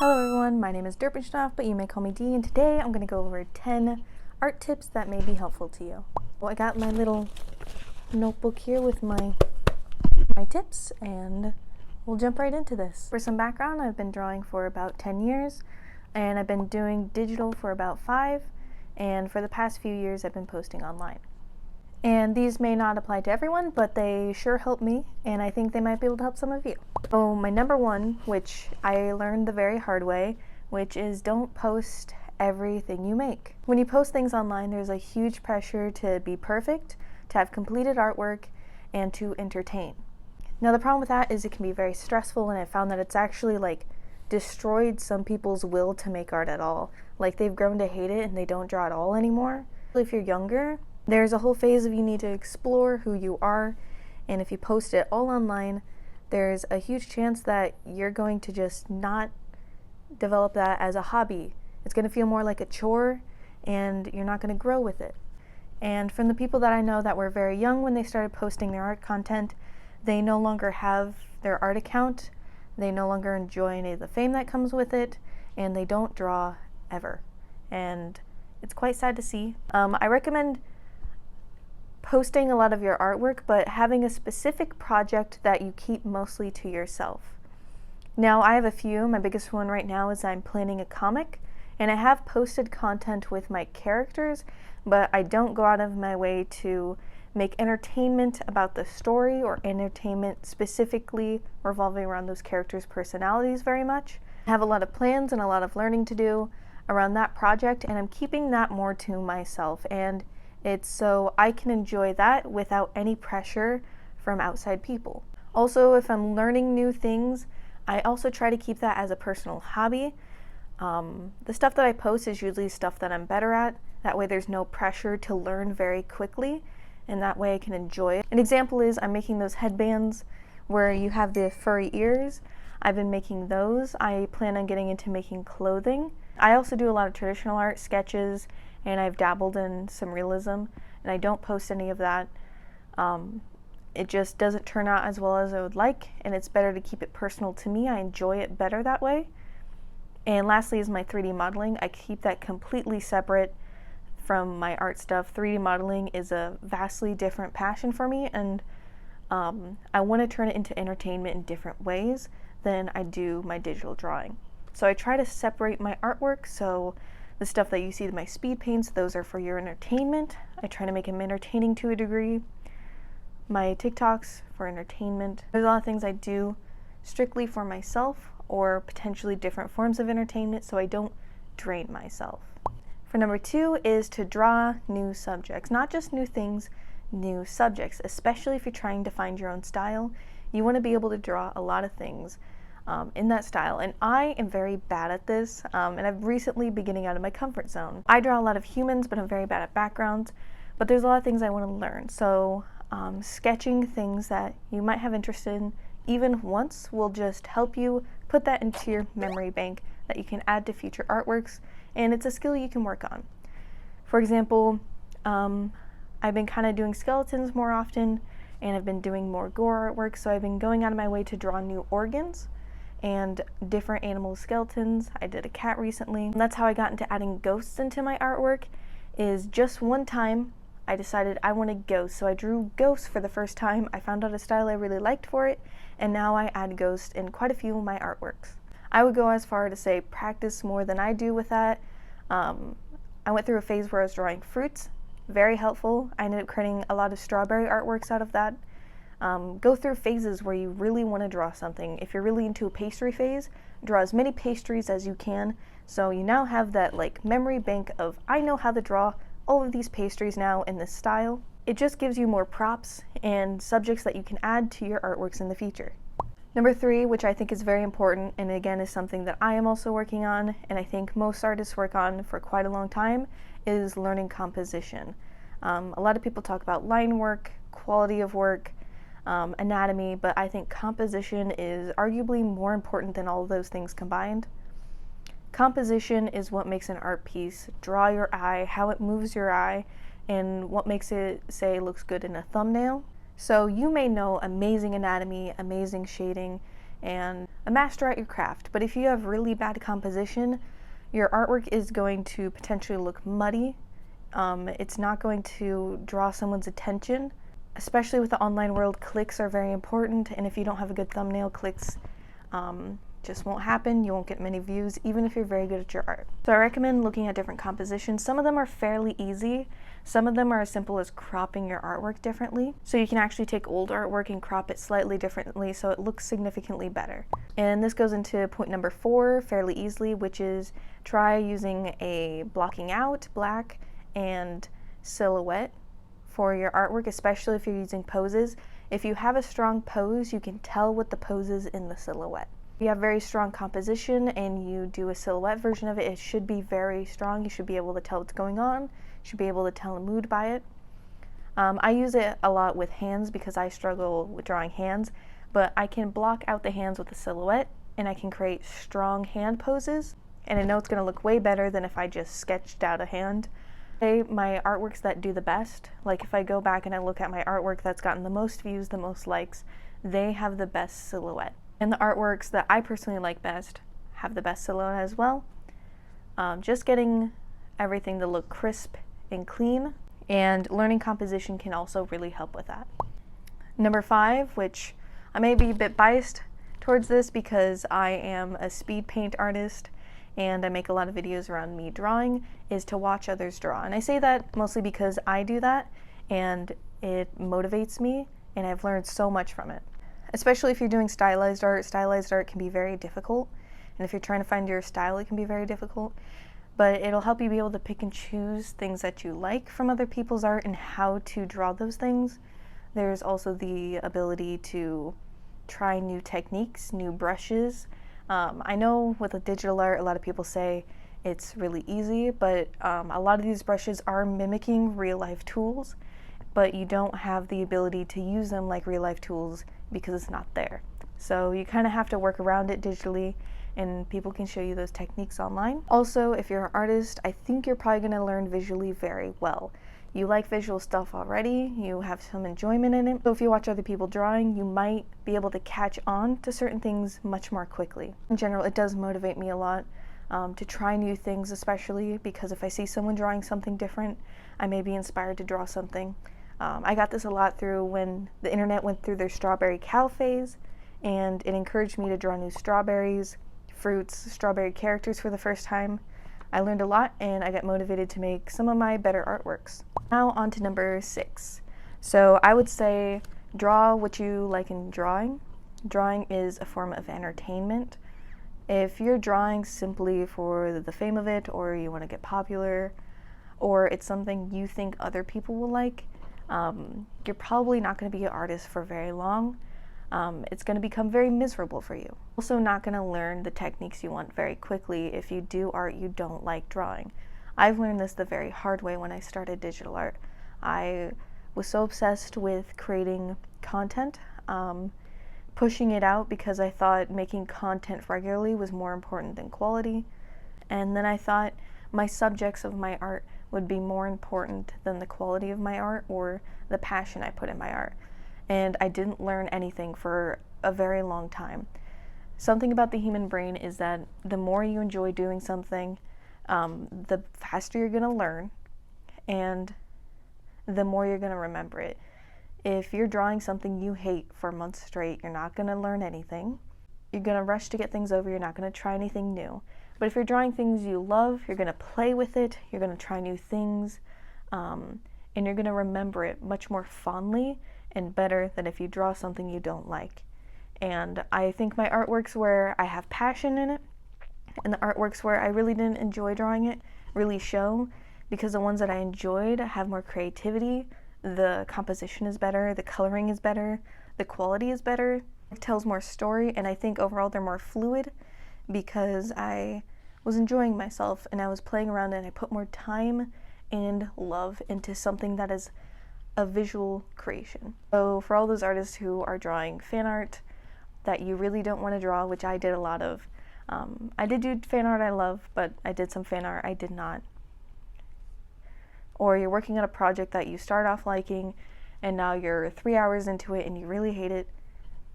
Hello everyone, my name is Derpenstoff, but you may call me D, and today I'm going to go over 10 art tips that may be helpful to you. Well, I got my little notebook here with my tips, and we'll jump right into this. For some background, I've been drawing for about 10 years, and I've been doing digital for about 5, and for the past few years I've been posting online. And these may not apply to everyone, but they sure help me, and I think they might be able to help some of you. So my number one, which I learned the very hard way, which is don't post everything you make. When you post things online, there's a huge pressure to be perfect, to have completed artwork, and to entertain. Now the problem with that is it can be very stressful, and I found that it's actually destroyed some people's will to make art at all. They've grown to hate it and they don't draw at all anymore. If you're younger, there's a whole phase of you need to explore who you are, and if you post it all online, there's a huge chance that you're going to just not develop that as a hobby. It's going to feel more like a chore, and you're not going to grow with it. And from the people that I know that were very young when they started posting their art content, they no longer have their art account, they no longer enjoy any of the fame that comes with it, and they don't draw ever. And it's quite sad to see. I recommend posting a lot of your artwork, but having a specific project that you keep mostly to yourself. Now, I have a few. My biggest one right now is I'm planning a comic, and I have posted content with my characters, but I don't go out of my way to make entertainment about the story or entertainment specifically revolving around those characters' personalities very much. I have a lot of plans and a lot of learning to do around that project, and I'm keeping that more to myself, and it's so I can enjoy that without any pressure from outside people. Also, if I'm learning new things, I also try to keep that as a personal hobby. The stuff that I post is usually stuff that I'm better at. That way there's no pressure to learn very quickly, and that way I can enjoy it. An example is I'm making those headbands where you have the furry ears. I've been making those. I plan on getting into making clothing. I also do a lot of traditional art, sketches, and I've dabbled in some realism, and I don't post any of that. It just doesn't turn out as well as I would like, and it's better to keep it personal to me. I enjoy it better that way. And lastly is my 3D modeling. I keep that completely separate from my art stuff. 3D modeling is a vastly different passion for me, and I want to turn it into entertainment in different ways than I do my digital drawing. So I try to separate my artwork, so the stuff that you see, my speed paints, those are for your entertainment. I try to make them entertaining to a degree. My TikToks for entertainment. There's a lot of things I do strictly for myself or potentially different forms of entertainment, so I don't drain myself. For number 2 is to draw new subjects. Not just new things, new subjects, especially if you're trying to find your own style. You want to be able to draw a lot of things in that style, and I am very bad at this, and I've recently been getting out of my comfort zone. I draw a lot of humans, but I'm very bad at backgrounds, but there's a lot of things I want to learn, so sketching things that you might have interest in even once will just help you put that into your memory bank that you can add to future artworks, and it's a skill you can work on. For example, I've been kind of doing skeletons more often, and I've been doing more gore artwork, so I've been going out of my way to draw new organs and different animal skeletons. I did a cat recently. And that's how I got into adding ghosts into my artwork, is just one time I decided I wanted ghosts. So I drew ghosts for the first time. I found out a style I really liked for it, and now I add ghosts in quite a few of my artworks. I would go as far to say practice more than I do with that. I went through a phase where I was drawing fruits. Very helpful. I ended up creating a lot of strawberry artworks out of that. Go through phases where you really want to draw something. If you're really into a pastry phase, draw as many pastries as you can, so you now have that memory bank of, I know how to draw all of these pastries now in this style. It just gives you more props and subjects that you can add to your artworks in the future. Number 3, which I think is very important, and again is something that I am also working on, and I think most artists work on for quite a long time, is learning composition. A lot of people talk about line work, quality of work, anatomy, but I think composition is arguably more important than all of those things combined. Composition is what makes an art piece draw your eye, how it moves your eye, and what makes it say looks good in a thumbnail. So you may know amazing anatomy, amazing shading, and a master at your craft. But if you have really bad composition, your artwork is going to potentially look muddy. It's not going to draw someone's attention. Especially with the online world, clicks are very important, and if you don't have a good thumbnail, clicks just won't happen. You won't get many views, even if you're very good at your art. So I recommend looking at different compositions. Some of them are fairly easy. Some of them are as simple as cropping your artwork differently. So you can actually take old artwork and crop it slightly differently so it looks significantly better. And this goes into point number 4 fairly easily, which is try using a blocking out, black, and silhouette for your artwork, especially if you're using poses. If you have a strong pose, you can tell what the pose is in the silhouette. If you have very strong composition and you do a silhouette version of it, it should be very strong. You should be able to tell what's going on. You should be able to tell a mood by it. I use it a lot with hands because I struggle with drawing hands, but I can block out the hands with a silhouette and I can create strong hand poses, and I know it's going to look way better than if I just sketched out a hand. My artworks that do the best, like if I go back and I look at my artwork that's gotten the most views, the most likes, they have the best silhouette. And the artworks that I personally like best have the best silhouette as well. Just getting everything to look crisp and clean, and learning composition can also really help with that. Number 5, which I may be a bit biased towards this because I am a speed paint artist and I make a lot of videos around me drawing, is to watch others draw. And I say that mostly because I do that and it motivates me and I've learned so much from it. Especially if you're doing stylized art can be very difficult. And if you're trying to find your style, it can be very difficult. But it'll help you be able to pick and choose things that you like from other people's art and how to draw those things. There's also the ability to try new techniques, new brushes. I know with a digital art, a lot of people say it's really easy, but a lot of these brushes are mimicking real-life tools, but you don't have the ability to use them like real-life tools because it's not there. So you kind of have to work around it digitally, and people can show you those techniques online. Also, if you're an artist, I think you're probably going to learn visually very well. You like visual stuff already, you have some enjoyment in it, so if you watch other people drawing, you might be able to catch on to certain things much more quickly. In general, it does motivate me a lot to try new things, especially because if I see someone drawing something different, I may be inspired to draw something. I got this a lot through when the internet went through their strawberry cow phase, and it encouraged me to draw new strawberries, fruits, strawberry characters for the first time. I learned a lot and I got motivated to make some of my better artworks. Now on to number 6. So I would say draw what you like in drawing. Drawing is a form of entertainment. If you're drawing simply for the fame of it, or you want to get popular, or it's something you think other people will like, you're probably not going to be an artist for very long. It's going to become very miserable for you. Also not going to learn the techniques you want very quickly if you do art you don't like drawing. I've learned this the very hard way when I started digital art. I was so obsessed with creating content, pushing it out because I thought making content regularly was more important than quality. And then I thought my subjects of my art would be more important than the quality of my art or the passion I put in my art. And I didn't learn anything for a very long time. Something about the human brain is that the more you enjoy doing something, the faster you're going to learn and the more you're going to remember it. If you're drawing something you hate for months straight, you're not going to learn anything. You're going to rush to get things over, you're not going to try anything new. But if you're drawing things you love, you're going to play with it, you're going to try new things, and you're going to remember it much more fondly and better than if you draw something you don't like. And I think my artworks where I have passion in it and the artworks where I really didn't enjoy drawing it really show, because the ones that I enjoyed have more creativity, the composition is better, the coloring is better, the quality is better, it tells more story, and I think overall they're more fluid because I was enjoying myself and I was playing around and I put more time and love into something that is a visual creation. So for all those artists who are drawing fan art that you really don't want to draw, which I did a lot of, I did do fan art I love, but I did some fan art I did not. Or you're working on a project that you start off liking and now you're 3 hours into it and you really hate it,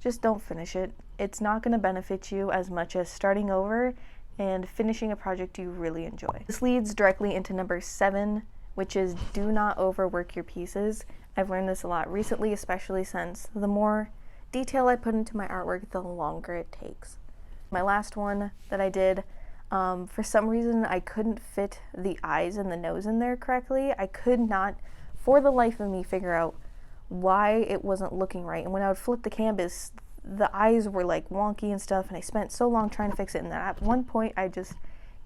just don't finish it. It's not going to benefit you as much as starting over and finishing a project you really enjoy. This leads directly into number 7, which is do not overwork your pieces. I've learned this a lot recently, especially since the more detail I put into my artwork, the longer it takes. My last one that I did, for some reason I couldn't fit the eyes and the nose in there correctly. I could not, for the life of me, figure out why it wasn't looking right. And when I would flip the canvas, the eyes were like wonky and stuff, and I spent so long trying to fix it, and then at one point I just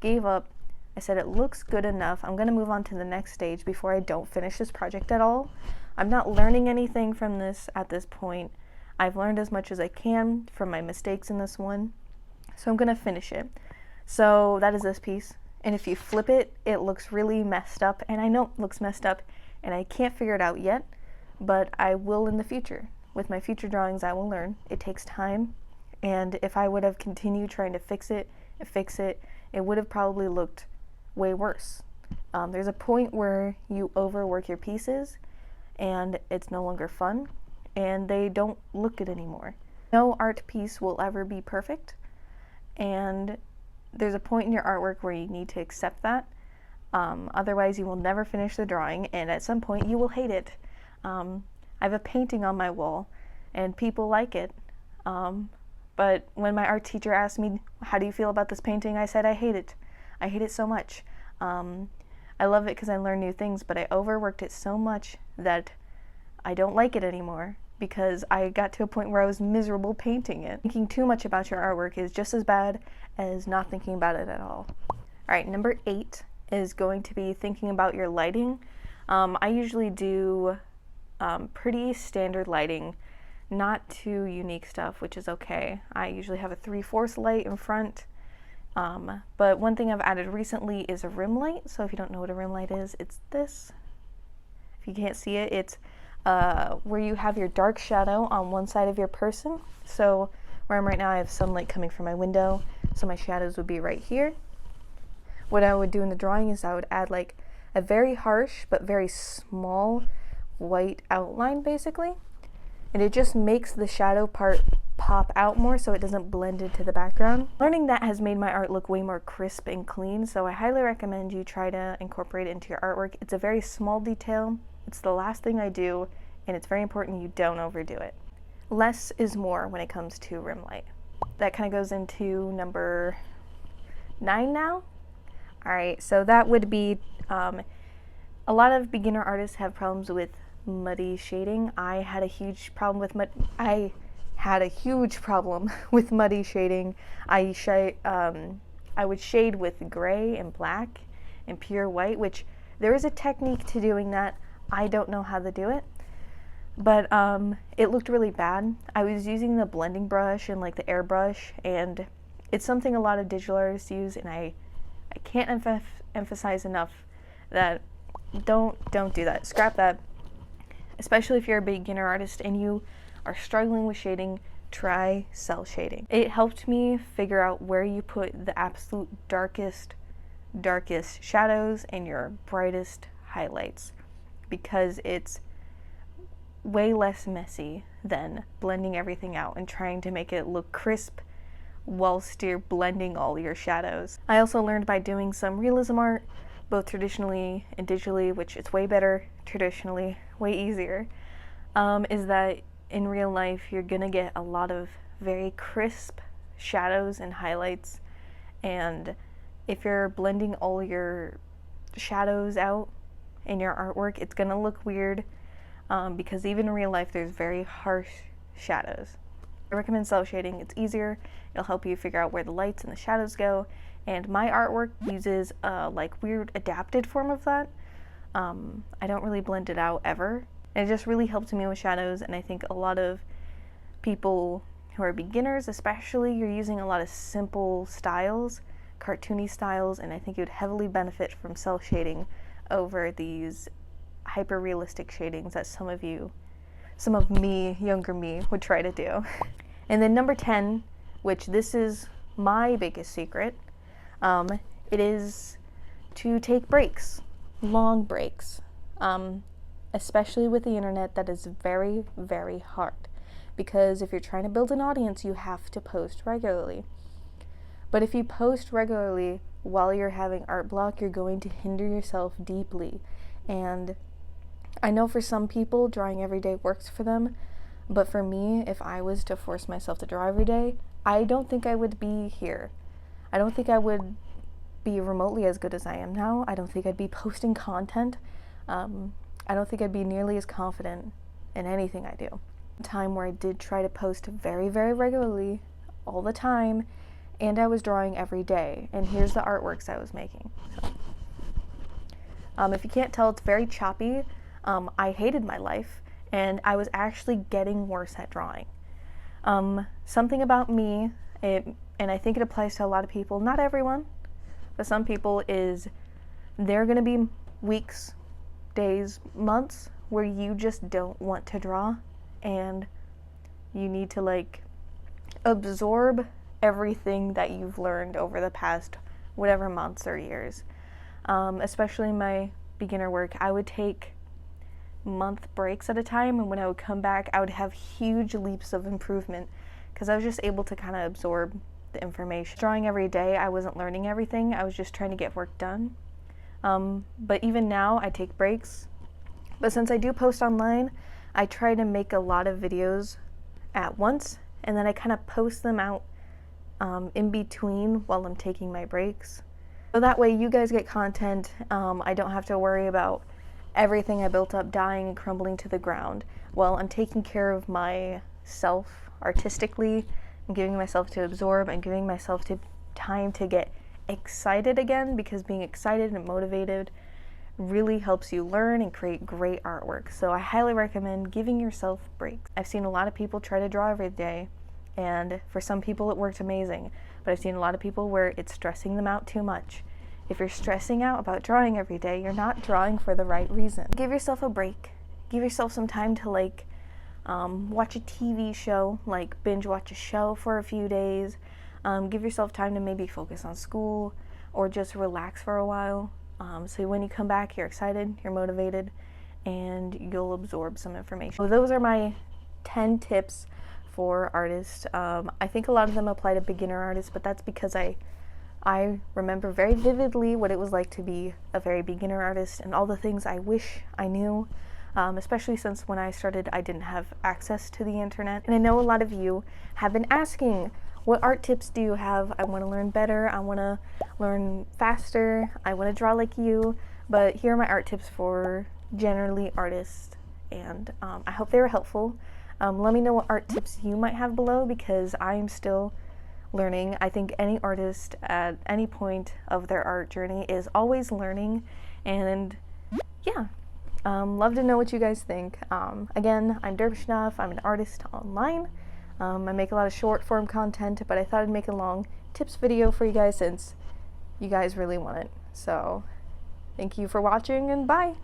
gave up. I said, it looks good enough. I'm gonna move on to the next stage before I don't finish this project at all. I'm not learning anything from this at this point. I've learned as much as I can from my mistakes in this one, so I'm gonna finish it. So that is this piece, and if you flip it, it looks really messed up, and I know it looks messed up, and I can't figure it out yet, but I will in the future. With my future drawings, I will learn. It takes time, and if I would have continued trying to fix it, it would have probably looked way worse. There's a point where you overwork your pieces, and it's no longer fun, and they don't look good anymore. No art piece will ever be perfect, and there's a point in your artwork where you need to accept that. Otherwise, you will never finish the drawing, and at some point, you will hate it. I have a painting on my wall, and people like it, but when my art teacher asked me, how do you feel about this painting, I said, I hate it. I hate it so much. I love it because I learn new things, but I overworked it so much that I don't like it anymore because I got to a point where I was miserable painting it. Thinking too much about your artwork is just as bad as not thinking about it at all. All right, number 8 is going to be thinking about your lighting. I usually do pretty standard lighting, not too unique stuff, which is okay. I usually have a 3/4 light in front, but one thing I've added recently is a rim light. So if you don't know what a rim light is, it's this. If you can't see it, it's where you have your dark shadow on one side of your person. So where I'm right now, I have sunlight coming from my window, so my shadows would be right here. What I would do in the drawing is I would add like a very harsh but very small white outline basically, and it just makes the shadow part pop out more so it doesn't blend into the background. Learning that has made my art look way more crisp and clean, so I highly recommend you try to incorporate it into your artwork. It's a very small detail, it's the last thing I do, and it's very important you don't overdo it. Less is more when it comes to rim light. That kind of goes into number 9 now. Alright, so that would be a lot of beginner artists have problems with muddy shading. I had a huge problem with muddy shading. I would shade with gray and black and pure white, which there is a technique to doing that. I don't know how to do it, but it looked really bad. I was using the blending brush and like the airbrush, and it's something a lot of digital artists use, and I can't emphasize enough that don't do that. Scrap that. Especially if you're a beginner artist and you are struggling with shading, try cell shading. It helped me figure out where you put the absolute darkest shadows and your brightest highlights, because it's way less messy than blending everything out and trying to make it look crisp whilst you're blending all your shadows. I also learned by doing some realism art, both traditionally and digitally, which is way better traditionally, way easier, is that in real life you're gonna get a lot of very crisp shadows and highlights, and if you're blending all your shadows out in your artwork, it's gonna look weird, because even in real life there's very harsh shadows. I recommend cell shading. It's easier, it'll help you figure out where the lights and the shadows go, and my artwork uses a like weird adapted form of that. I don't really blend it out ever, and it just really helped me with shadows, and I think a lot of people who are beginners especially, you're using a lot of simple styles, cartoony styles, and I think you'd heavily benefit from cell shading over these hyper-realistic shadings that some of me, younger me, would try to do. And then number 10, which this is my biggest secret, it is to take breaks, long breaks. Especially with the internet, that is very, very hard, because if you're trying to build an audience, you have to post regularly. But if you post regularly while you're having art block, you're going to hinder yourself deeply. And I know for some people, drawing every day works for them, but for me, if I was to force myself to draw every day, I don't think I would be here. I don't think I would be remotely as good as I am now. I don't think I'd be posting content. I don't think I'd be nearly as confident in anything I do. A time where I did try to post very, very regularly, all the time, and I was drawing every day, and here's the artworks I was making. So, if you can't tell, it's very choppy. I hated my life, and I was actually getting worse at drawing. Something about me, and I think it applies to a lot of people, not everyone, but some people, is there are going to be weeks, days, months where you just don't want to draw, and you need to like absorb everything that you've learned over the past whatever months or years. Especially my beginner work, I would take month breaks at a time, and when I would come back, I would have huge leaps of improvement because I was just able to kind of absorb the information. Drawing every day, I wasn't learning everything, I was just trying to get work done. But even now, I take breaks. But since I do post online, I try to make a lot of videos at once, and then I kind of post them out in between while I'm taking my breaks. So that way you guys get content. I don't have to worry about everything I built up dying and crumbling to the ground. Well, I'm taking care of myself artistically. I'm giving myself to absorb and giving myself time to get excited again, because being excited and motivated really helps you learn and create great artwork. So I highly recommend giving yourself breaks. I've seen a lot of people try to draw every day, and for some people it worked amazing, but I've seen a lot of people where it's stressing them out too much. If you're stressing out about drawing every day, you're not drawing for the right reason. Give yourself a break. Give yourself some time to like watch a TV show, like binge watch a show for a few days. Give yourself time to maybe focus on school or just relax for a while. So when you come back, you're excited, you're motivated, and you'll absorb some information. So those are my 10 tips for artists. I think a lot of them apply to beginner artists, but that's because I remember very vividly what it was like to be a very beginner artist and all the things I wish I knew, especially since when I started I didn't have access to the internet. And I know a lot of you have been asking, what art tips do you have? I want to learn better, I want to learn faster, I want to draw like you, but here are my art tips for generally artists, and I hope they were helpful. Let me know what art tips you might have below, because I'm still learning. I think any artist at any point of their art journey is always learning, and yeah, love to know what you guys think. Again, I'm Dervishnaf, I'm an artist online. I make a lot of short form content, but I thought I'd make a long tips video for you guys since you guys really want it. So thank you for watching, and bye!